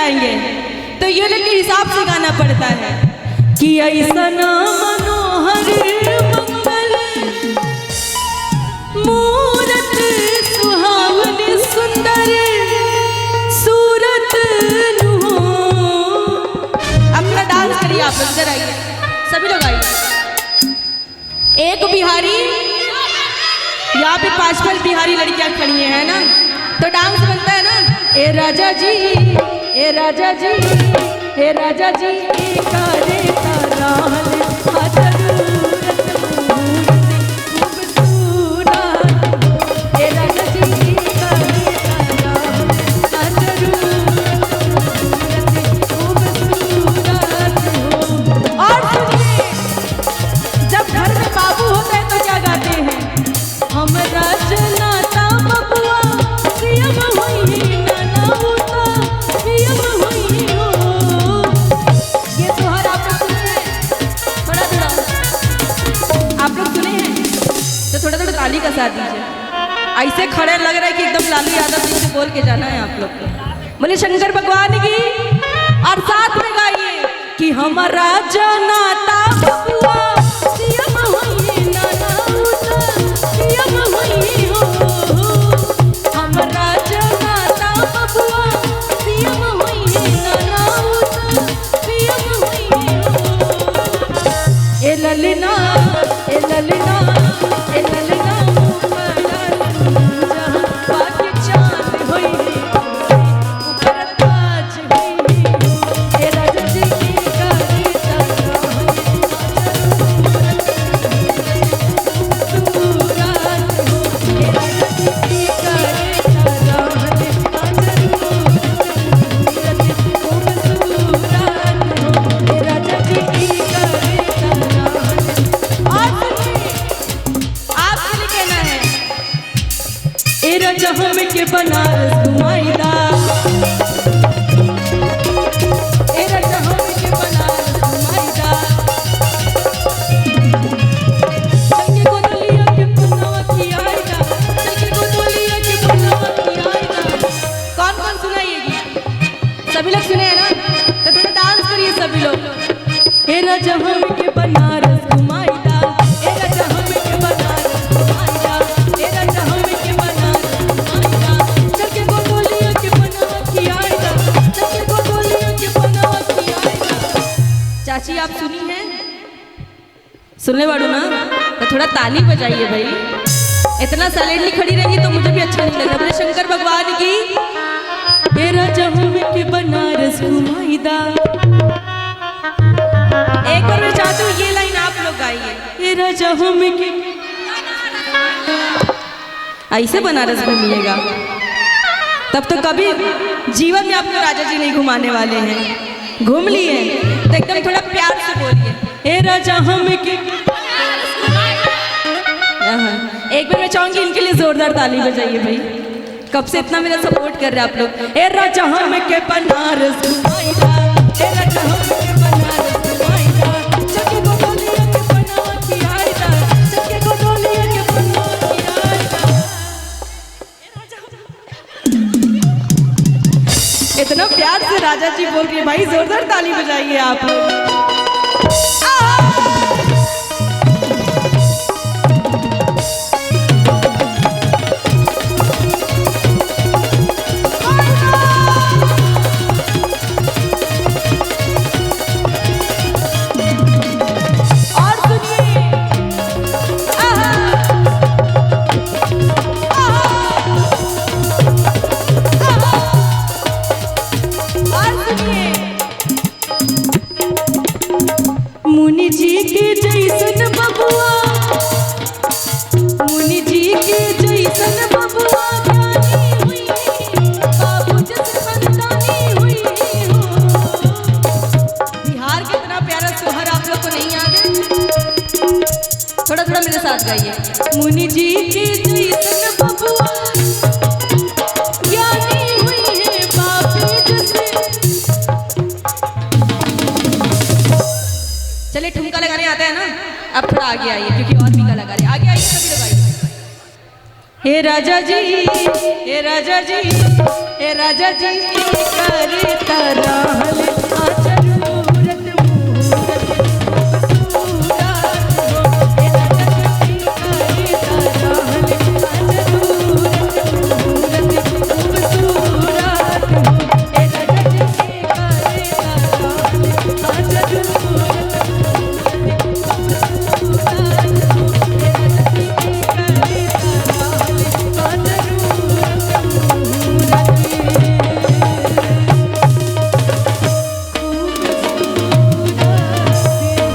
जाएंगे तो यूनिट के हिसाब से गाना पड़ता है कि ऐसा मनोहर मंगल मूरत सुहावनी सुंदर सूरत नुहो। अपना डांस करिए आप लोग, इधर आइए सभी लोग आइए। एक बिहारी, यहाँ पे 5 बिहारी लड़कियां खड़ी हैं ना, तो डांस बनता है ना। ए राजा जी, ए राजा जी, ए राजा जी करे ताराल खूबसूरत। ए राजा जी करे ताराल खूबसूरत। और सुनिए, जब घर में बाबू होता है तो क्या गाते हैं? हमरा जनाता बबुआ सियम होई नाना होता सियम होई हो। ये सोहर आप लोग सुने हैं? थोड़ा थोड़ा आप लोग सुने हैं तो थोड़ा थोड़ा ताली का साथ दीजिए। ऐसे खड़े लग रहा है कि एकदम लालू यादव जी से बोल के जाना है आप लोग को। बोले शंकर भगवान की, और साथ में गाइए कि हमारा जनाता बबुआ सियम होई नाना होता सियम होई हो। हमारा जनाता बबुआ सियम होई नाना होता सियम होई हो। ए ललना, ए ललना, ए ललना जहाँ बाकी चांद होई ऊपर ताज होई। ए राजा जी की करे हम के बनारस घुमाईदा। ए राजा हम के बनारस घुमाईदा। चल के गोदलिया के पन्नवा की आईदा, चल के गोदलिया के पन्नवा की आईदा। कौन कौन सुना ये गीत? सभी लोग सुने हैं ना, तो थोड़ा डांस करिए सभी लोग। ए राजा हम के बनारस घुमाईदा, ए राजा हम के बनारस घुमाईदा, ए राजा हम के बनारस घुमाईदा। चल के गोदलिया के पन्नवा की आईदा, चल के गोदलिया के पन्नवा की आईदा। चाची आप सुनी हैं? सुनने वालों ना, तो थोड़ा ताली बजाइए भाई। इतना साइलेंटली खड़ी रहेगी तो मुझे भी अच्छा नहीं लगेगा। बोले शंकर भगवान की। ए राजा हम के बनारस घुमाईदा। एक बार मैं चाहती हूँ ये लाइन आप लोग गाइए। ए राजा हम के, ऐसे बनारस घूमिएगा तब तो कभी जीवन में आपको राजा जी नहीं घुमाने वाले हैं। घूम लिए तो एकदम थोड़ा प्यार से बोलिए, ए राजा हम के। एक बार मैं चाहूंगी इनके लिए जोरदार ताली बजाइए भाई। कब से इतना मेरा सपोर्ट कर रहे हैं आप लोग। ए राजा हम के बनारस घुमाईदा, ए राजा हम के बनारस घुमाईदा। चल के गोदलिया के पन्नवा की आईदा, चल के गोदलिया के पन्नवा की आईदा। इतना प्यार से राजा जी बोल रही है भाई, जोरदार ताली बजाइए आप लोग। मुनि जी के जैसन बबुआ, मुनि जी के जैसन बबुआ ज्ञानी हुई, बाबू जस खानदानी हुई हो। बिहार के इतना प्यारा सोहर आप लोग को नहीं याद है? थोड़ा थोड़ा मेरे साथ गाइए। मुनि जी के जैसन बबुआ ज्ञानी हुई है, बाबू जैसे। चलिए ठुमका लगाने आता है ना, अब थोड़ा आगे आइए क्योंकि और भी लगा रहे। आगे आइए सभी लोग आइए। हे राजा जी, हे राजा जी। ए राजा जी करता रहल